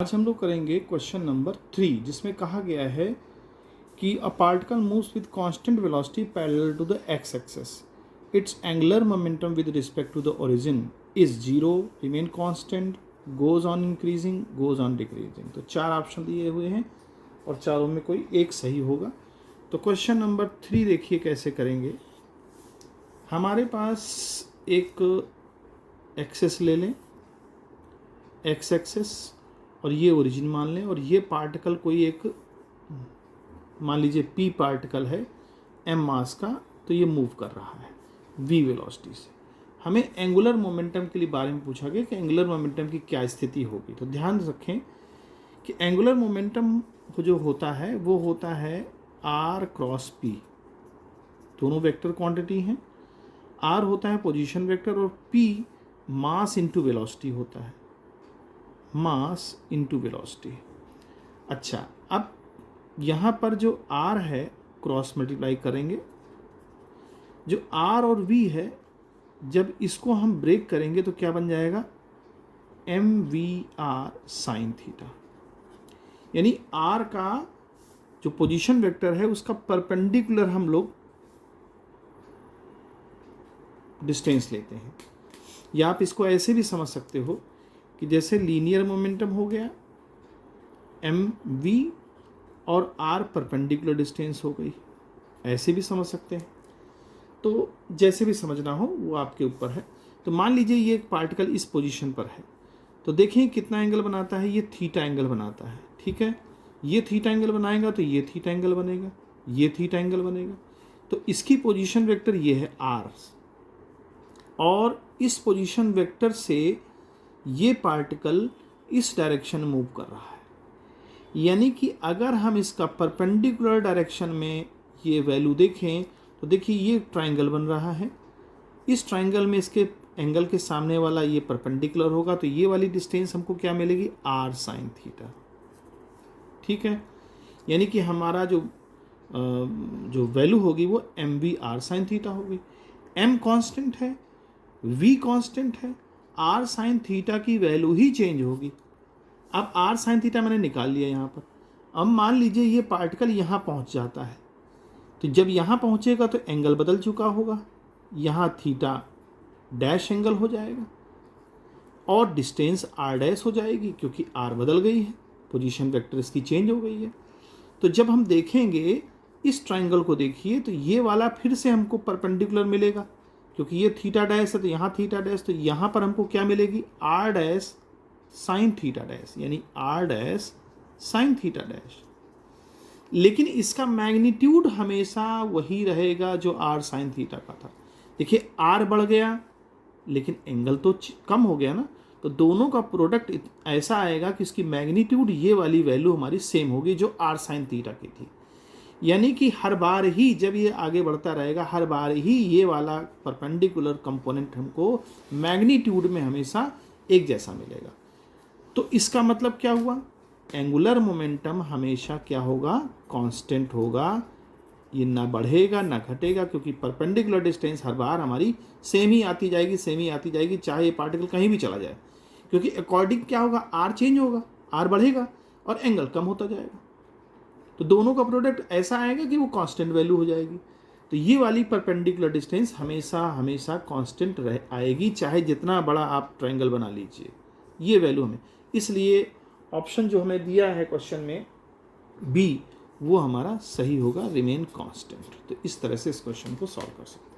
आज हम लोग करेंगे क्वेश्चन नंबर 3, जिसमें कहा गया है कि a particle moves with constant velocity parallel to the X axis, its angular momentum with respect to the origin is zero, remain constant, goes on increasing, goes on decreasing. तो चार option दिए हुए हैं और चारों में कोई एक सही होगा। तो क्वेश्चन नंबर 3 देखिए कैसे करेंगे। हमारे पास एक एक्सेस ले लें, एक्स एक्सेस, और ये ओरिजिन मान लें, और ये पार्टिकल कोई एक मान लीजिए पी पार्टिकल है एम मास का, तो ये मूव कर रहा है वी वेलोसिटी से। हमें एंगुलर मोमेंटम के लिए बारे में पूछा गया कि एंगुलर मोमेंटम की क्या स्थिति होगी। तो ध्यान रखें कि एंगुलर मोमेंटम जो होता है वो होता है आर क्रॉस पी, दोनों वेक्टर क्वांटिटी हैं। आर होता है पोजीशन वेक्टर और पी मास इनटू वेलोसिटी होता है, मास इनटू वेलोसिटी। अच्छा, अब यहाँ पर जो r है क्रॉस मल्टीप्लाई करेंगे, जो r और v है जब इसको हम ब्रेक करेंगे तो क्या बन जाएगा, M V R sine theta. यानी r का जो पोजीशन वेक्टर है उसका परपेंडिकुलर हम लोग डिस्टेंस लेते हैं। या आप इसको ऐसे भी समझ सकते हो कि जैसे लीनियर मोमेंटम हो गया एम वी और आर परपेंडिकुलर डिस्टेंस हो गई, ऐसे भी समझ सकते हैं। तो जैसे भी समझना हो वो आपके ऊपर है। तो मान लीजिए ये एक पार्टिकल इस पोजीशन पर है, तो देखिए कितना एंगल बनाता है, ये थीटा एंगल बनाता है। ठीक है, ये थीटा एंगल बनाएगा तो ये थीटा एंगल बनेगा, ये थीटा एंगल बनेगा। तो इसकी पोजीशन वेक्टर ये है आर, और इस पोजीशन वेक्टर से ये पार्टिकल इस डायरेक्शन में मूव कर रहा है। यानी कि अगर हम इसका परपेंडिकुलर डायरेक्शन में ये वैल्यू देखें तो देखिए ये ट्राइंगल बन रहा है, इस ट्राइंगल में इसके एंगल के सामने वाला ये परपेंडिकुलर होगा, तो ये वाली डिस्टेंस हमको क्या मिलेगी, आर साइन थीटा। ठीक है, यानी कि हमारा जो वैल्यू होगी वो M V R sine theta होगी। एम कांस्टेंट है, वी कांस्टेंट है, आर साइन थीटा की वैल्यू ही चेंज होगी। अब आर साइन थीटा मैंने निकाल लिया यहाँ पर। अब मान लीजिए ये पार्टिकल यहाँ पहुँच जाता है, तो जब यहाँ पहुँचेगा तो एंगल बदल चुका होगा, यहाँ थीटा डैश एंगल हो जाएगा और डिस्टेंस आर डैश हो जाएगी, क्योंकि आर बदल गई है, पोजीशन वेक्टर इसकी चेंज हो गई है। तो जब हम देखेंगे इस ट्राइंगल को, देखिए तो ये वाला फिर से हमको परपेंडिकुलर मिलेगा, क्योंकि ये थीटा डैश है तो यहाँ थीटा डैश, तो यहाँ पर हमको क्या मिलेगी, R dash sine theta dash, यानी R dash sine theta dash. लेकिन इसका मैग्नीट्यूड हमेशा वही रहेगा जो आर साइन थीटा का था। देखिए आर बढ़ गया लेकिन एंगल तो कम हो गया ना, तो दोनों का प्रोडक्ट ऐसा आएगा कि इसकी मैग्नीट्यूड ये वाली वैल्यू हमारी सेम होगी जो आर साइन थीटा की थी। यानी कि हर बार ही जब ये आगे बढ़ता रहेगा, हर बार ही ये वाला परपेंडिकुलर कंपोनेंट हमको मैग्नीट्यूड में हमेशा एक जैसा मिलेगा। तो इसका मतलब क्या हुआ, एंगुलर मोमेंटम हमेशा क्या होगा, कांस्टेंट होगा। ये ना बढ़ेगा ना घटेगा, क्योंकि परपेंडिकुलर डिस्टेंस हर बार हमारी सेम ही आती जाएगी, सेम ही आती जाएगी, चाहे ये पार्टिकल कहीं भी चला जाए। क्योंकि अकॉर्डिंग क्या होगा, आर चेंज होगा, आर बढ़ेगा और एंगल कम होता जाएगा, तो दोनों का प्रोडक्ट ऐसा आएगा कि वो कांस्टेंट वैल्यू हो जाएगी। तो ये वाली परपेंडिकुलर डिस्टेंस हमेशा हमेशा कांस्टेंट रह आएगी, चाहे जितना बड़ा आप ट्रायंगल बना लीजिए, ये वैल्यू हमें। इसलिए ऑप्शन जो हमें दिया है क्वेश्चन में बी, वो हमारा सही होगा, रिमेन कांस्टेंट। तो इस तरह से इस क्वेश्चन को सॉल्व कर सकते हैं।